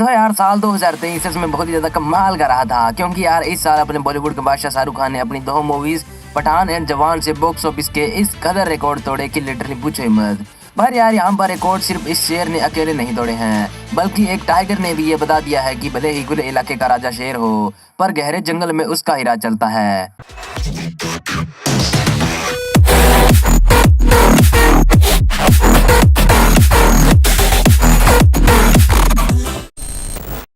तो यार साल 2023 सच में बहुत ही ज्यादा कमाल का रहा था, क्योंकि यार इस साल अपने बॉलीवुड के बादशाह शाहरुख खान ने अपनी दो मूवीज पठान एंड जवान से बॉक्स ऑफिस के इस कदर रिकॉर्ड तोड़े कि लिटरली पूछो ही मत। पर यार यहाँ पर रिकॉर्ड सिर्फ इस शेर ने अकेले नहीं तोड़े हैं, बल्कि एक टाइगर ने भी ये बता दिया है कि भले ही खुले इलाके का राजा शेर हो, पर गहरे जंगल में उसका ही राज चलता है।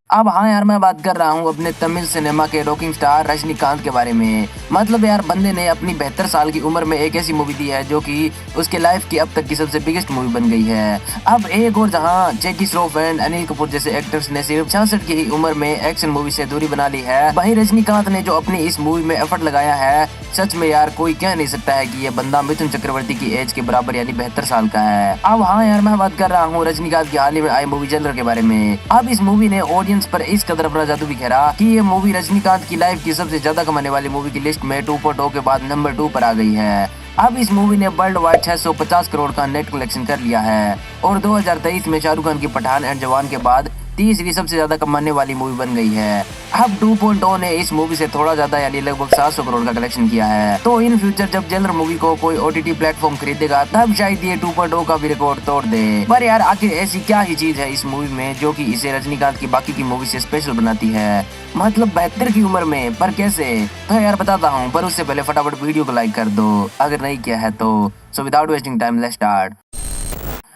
अब हाँ यार, मैं बात कर रहा हूँ अपने तमिल सिनेमा के रॉकिंग स्टार रजनीकांत के बारे में। मतलब यार बंदे ने अपनी 72 साल की उम्र में एक ऐसी मूवी दी है जो कि उसके लाइफ की अब तक की सबसे बिगेस्ट मूवी बन गई है। अब एक और जहाँ जैकी श्रॉफ एंड अनिल कपूर जैसे एक्टर्स ने सिर्फ 66 की ही उम्र में एक्शन मूवी से दूरी बना ली है, वहीं रजनीकांत ने जो अपनी इस मूवी में एफर्ट लगाया है, सच में यार कोई कह नहीं सकता है कि ये बंदा मिथुन चक्रवर्ती की एज के बराबर यानी 72 साल का है। अब हाँ यार, मैं बात कर रहा हूँ रजनीकांत की हाल ही में आई मूवी जेलर के बारे में। अब इस मूवी ने ऑडियंस पर इस कदर अपना जादू बिखेरा कि ये मूवी रजनीकांत की लाइफ की सबसे ज्यादा कमाने वाली मूवी की लिस्ट में 2.0 के बाद नंबर 2 पर आ गई है। अब इस मूवी ने वर्ल्ड वाइड 650 करोड़ का नेट कलेक्शन कर लिया है और 2023 में शाहरुख खान की पठान एंड जवान के बाद तीसरी सबसे ज्यादा कमाने वाली मूवी बन गई है। अब 2.0 ने इस मूवी से थोड़ा ज्यादा यानी लगभग 700 करोड़ का कलेक्शन किया है। तो इन फ्यूचर जब जेलर मूवी को कोई OTT प्लेटफॉर्म खरीदेगा तब शायद ये 2.0 का भी रिकॉर्ड तोड़ दे। पर यार आखिर ऐसी क्या ही चीज है इस मूवी में जो कि इसे रजनीकांत की बाकी की मूवी से स्पेशल बनाती है, मतलब 72 की उम्र में, पर कैसे? तो यार बताता हूँ, पर उससे पहले फटाफट वीडियो को लाइक कर दो अगर नहीं किया है तो। So without wasting time let's start.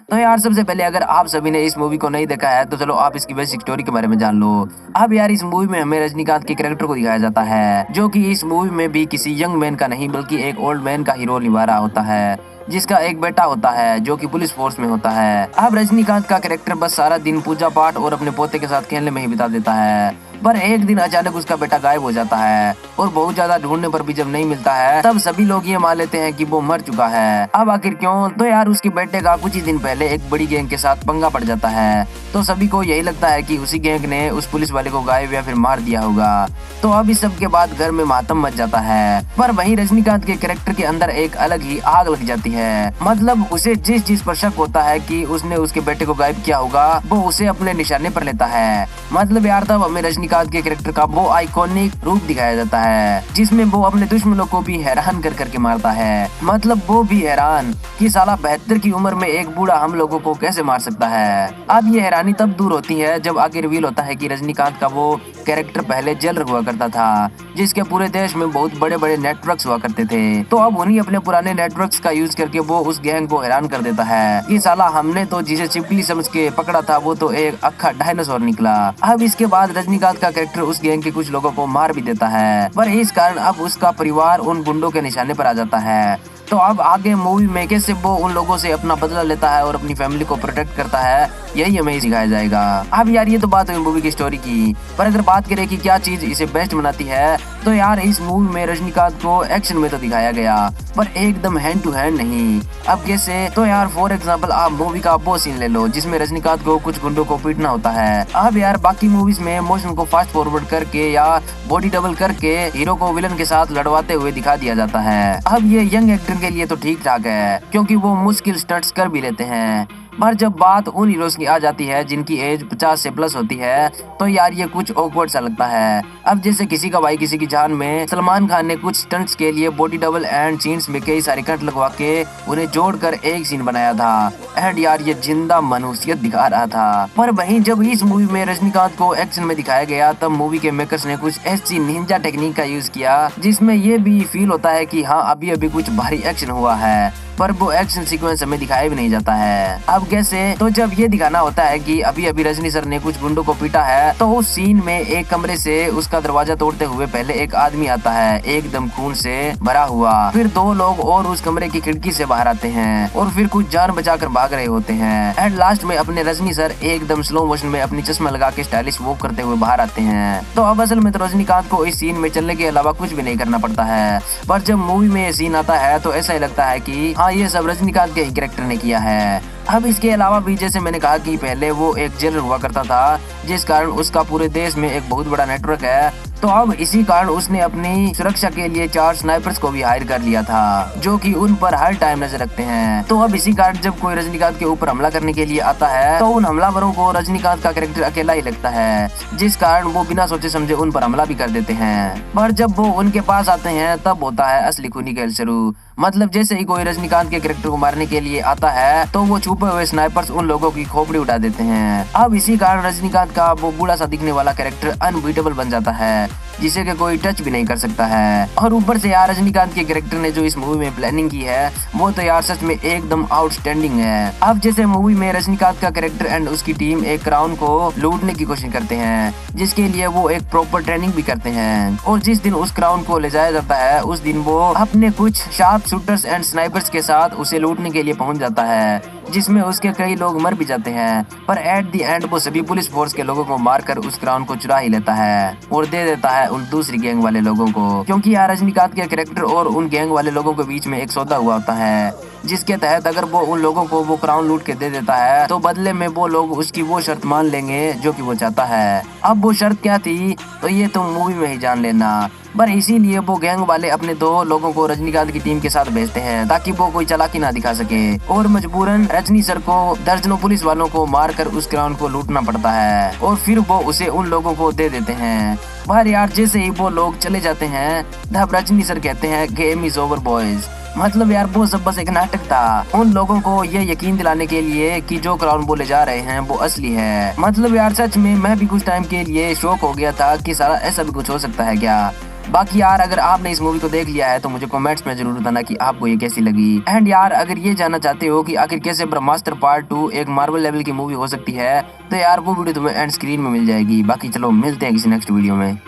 तो यार सबसे पहले अगर आप सभी ने इस मूवी को नहीं देखा है तो चलो आप इसकी बेसिक स्टोरी के बारे में जान लो। अब यार इस मूवी में हमें रजनीकांत के कैरेक्टर को दिखाया जाता है जो कि इस मूवी में भी किसी यंग मैन का नहीं बल्कि एक ओल्ड मैन का ही रोल निभा रहा होता है, जिसका एक बेटा होता है जो कि पुलिस फोर्स में होता है। अब रजनीकांत का कैरेक्टर बस सारा दिन पूजा पाठ और अपने पोते के साथ खेलने में ही बिता देता है, पर एक दिन अचानक उसका बेटा गायब हो जाता है और बहुत ज्यादा ढूंढने पर भी जब नहीं मिलता है तब सभी लोग ये मान लेते हैं कि वो मर चुका है। अब आखिर क्यों? तो यार उसके बेटे का कुछ ही दिन पहले एक बड़ी गैंग के साथ पंगा पड़ जाता है, तो सभी को यही लगता है कि उसी गैंग ने उस पुलिस वाले को गायब या फिर मार दिया होगा। तो अब इस सब के बाद घर में मातम मच जाता है, पर वहीं रजनीकांत के कैरेक्टर के अंदर एक अलग ही आग लग जाती है। मतलब उसे जिस चीज पर शक होता है कि उसने उसके बेटे को गायब किया होगा वो उसे अपने निशाने पर लेता है। मतलब यार तब हमें रजनीकांत के कैरेक्टर का वो आइकॉनिक रूप दिखाया जाता है जिसमें वो अपने दुश्मनों को भी हैरान कर करके मारता है। मतलब वो भी हैरान कि साला 72 की उम्र में एक बूढ़ा हम लोगों को कैसे मार सकता है। अब ये हैरानी तब दूर होती है जब आगे रिवील होता है कि रजनीकांत का वो कैरेक्टर पहले जेलर हुआ करता था, जिसके पूरे देश में बहुत बड़े बड़े नेटवर्क्स हुआ करते थे। तो अब उन्हीं अपने पुराने नेटवर्क्स का यूज करके वो उस गैंग को हैरान कर देता है कि साला हमने तो जिसे चिपकली समझ के पकड़ा था वो तो एक अक्खा डायनासोर निकला। अब इसके बाद रजनीकांत का कैरेक्टर उस गैंग के कुछ लोगों को मार भी देता है, पर इस कारण अब उसका परिवार उन गुंडों के निशाने पर आ जाता है। तो अब आगे मूवी में कैसे वो उन लोगों से अपना बदला लेता है और अपनी फैमिली को प्रोटेक्ट करता है, यही हमें सिखाया जाएगा। अब यार ये तो बात हुई मूवी की स्टोरी की, पर अगर बात करें कि क्या चीज इसे बेस्ट बनाती है तो यार इस मूवी में रजनीकांत को एक्शन में तो दिखाया गया पर एकदम हैंड टू हैंड नहीं। अब कैसे? तो यार फॉर एग्जांपल आप मूवी का वो सीन ले लो जिसमें रजनीकांत को कुछ गुंडों को पीटना होता है। अब यार बाकी मूवीज में मोशन को फास्ट फॉरवर्ड करके या बॉडी डबल करके हीरो को विलन के साथ लड़वाते हुए दिखा दिया जाता है। अब ये यंग एक्टर के लिए तो ठीक ठाक है क्योंकि वो मुश्किल स्टंट्स कर भी लेते हैं, पर जब बात उन हीरोज की आ जाती है जिनकी एज 50 से प्लस होती है तो यार ये कुछ ऑकवर्ड सा लगता है। अब जैसे किसी का भाई किसी की जान में सलमान खान ने कुछ स्टंट्स के लिए बॉडी डबल एंड सीन्स में कई सारे कट लगवा के उन्हें जोड़कर एक सीन बनाया था एंड यार ये जिंदा मनुष्यत दिखा रहा था। पर वहीं जब इस मूवी में रजनीकांत को एक्शन में दिखाया गया तब मूवी के मेकर्स ने कुछ ऐसी निंजा टेक्निक का यूज किया जिसमें ये भी फील होता है कि हाँ अभी अभी कुछ भारी एक्शन हुआ है, पर वो एक्शन सीक्वेंस हमें दिखाया भी नहीं जाता है। अब कैसे? तो जब ये दिखाना होता है कि अभी अभी रजनी सर ने कुछ गुंडों को पीटा है तो उस सीन में एक कमरे से उसका दरवाजा तोड़ते हुए पहले एक आदमी आता है एकदम खून से भरा हुआ, फिर दो लोग और उस कमरे की खिड़की से बाहर आते हैं और फिर कुछ जान बचाकर भाग रहे होते हैं एंड लास्ट में अपने रजनी सर एकदम स्लो मोशन में अपनी चश्मा लगा के स्टाइलिश वॉक करते हुए बाहर आते हैं। तो अब असल में तो रजनीकांत को इस सीन में चलने के अलावा कुछ भी नहीं करना पड़ता है, पर जब मूवी में ये सीन आता है तो ऐसा ही लगता है कि हाँ ये सब रजनीकांत के ही कैरेक्टर ने किया है। अब इसके अलावा भी जैसे मैंने कहा कि पहले वो एक जेलर हुआ करता था जिस कारण उसका पूरे देश में एक बहुत बड़ा नेटवर्क है, तो अब इसी कारण उसने अपनी सुरक्षा के लिए 4 स्नाइपर्स को भी हायर कर लिया था, जो कि उन पर हर टाइम नजर रखते हैं। तो अब इसी कारण जब कोई रजनीकांत के ऊपर हमला करने के लिए आता है तो उन हमलावरों को रजनीकांत का कैरेक्टर अकेला ही लगता है, जिस कारण वो बिना सोचे समझे उन पर हमला भी कर देते हैं। पर जब वो उनके पास आते हैं तब होता है असली खूनी खेल शुरू। मतलब जैसे ही कोई रजनीकांत के कैरेक्टर को मारने के लिए आता है तो वो छुपे हुए स्नाइपर्स उन लोगों की खोपड़ी उड़ा देते हैं। अब इसी कारण रजनीकांत का वो बूढ़ा सा दिखने वाला कैरेक्टर अनबीटेबल बन जाता है, जिसे कि कोई टच भी नहीं कर सकता है। और ऊपर से यार रजनीकांत के कैरेक्टर ने जो इस मूवी में प्लानिंग की है वो तो यार सच में एकदम आउटस्टैंडिंग है। अब जैसे मूवी में रजनीकांत का कैरेक्टर एंड उसकी टीम एक क्राउन को लूटने की कोशिश करते हैं, जिसके लिए वो एक प्रॉपर ट्रेनिंग भी करते हैं। और जिस दिन उस क्राउन को ले जाया जाता है उस दिन वो अपने कुछ शार्प शूटर्स एंड स्नाइपर्स के साथ उसे लूटने के लिए पहुंच जाता है, जिसमें उसके कई लोग मर भी जाते हैं। पर एट द एंड वो सभी पुलिस फोर्स के लोगों को मारकर उस क्राउन को चुरा ही लेता है और दे देता है उन दूसरी गैंग वाले लोगों को, क्योंकि यार रजनीकांत के कैरेक्टर और उन गैंग वाले लोगों के बीच में एक सौदा हुआ होता है, जिसके तहत अगर वो उन लोगों को वो क्राउन लूट के दे देता है तो बदले में वो लोग उसकी वो शर्त मान लेंगे जो कि वो चाहता है। अब वो शर्त क्या थी तो ये तुम मूवी में ही जान लेना। पर इसीलिए वो गैंग वाले अपने 2 लोगों को रजनीकांत की टीम के साथ भेजते हैं ताकि वो कोई चालाकी ना दिखा सके, और मजबूरन रजनी सर को दर्जनों पुलिस वालों को मारकर उस क्राउन को लूटना पड़ता है और फिर वो उसे उन लोगों को दे देते हैं। पर यार जैसे ही वो लोग चले जाते हैं तब रजनी सर कहते हैं गेम इज ओवर बॉयज। मतलब यार वो सब बस एक नाटक था, उन लोगों को ये यकीन दिलाने के लिए कि जो क्राउन बोले जा रहे हैं वो असली है। मतलब यार सच में मैं भी कुछ टाइम के लिए शॉक हो गया था कि सारा ऐसा भी कुछ हो सकता है क्या। बाकी यार अगर आपने इस मूवी को देख लिया है तो मुझे कमेंट्स में जरूर बताना कि आपको ये कैसी लगी। एंड यार अगर ये जानना चाहते हो कि आखिर कैसे ब्रह्मास्त्र पार्ट 2 एक मार्वल लेवल की मूवी हो सकती है तो यार वो वीडियो तुम्हें एंड स्क्रीन में मिल जाएगी। बाकी चलो मिलते हैं किसी नेक्स्ट वीडियो में।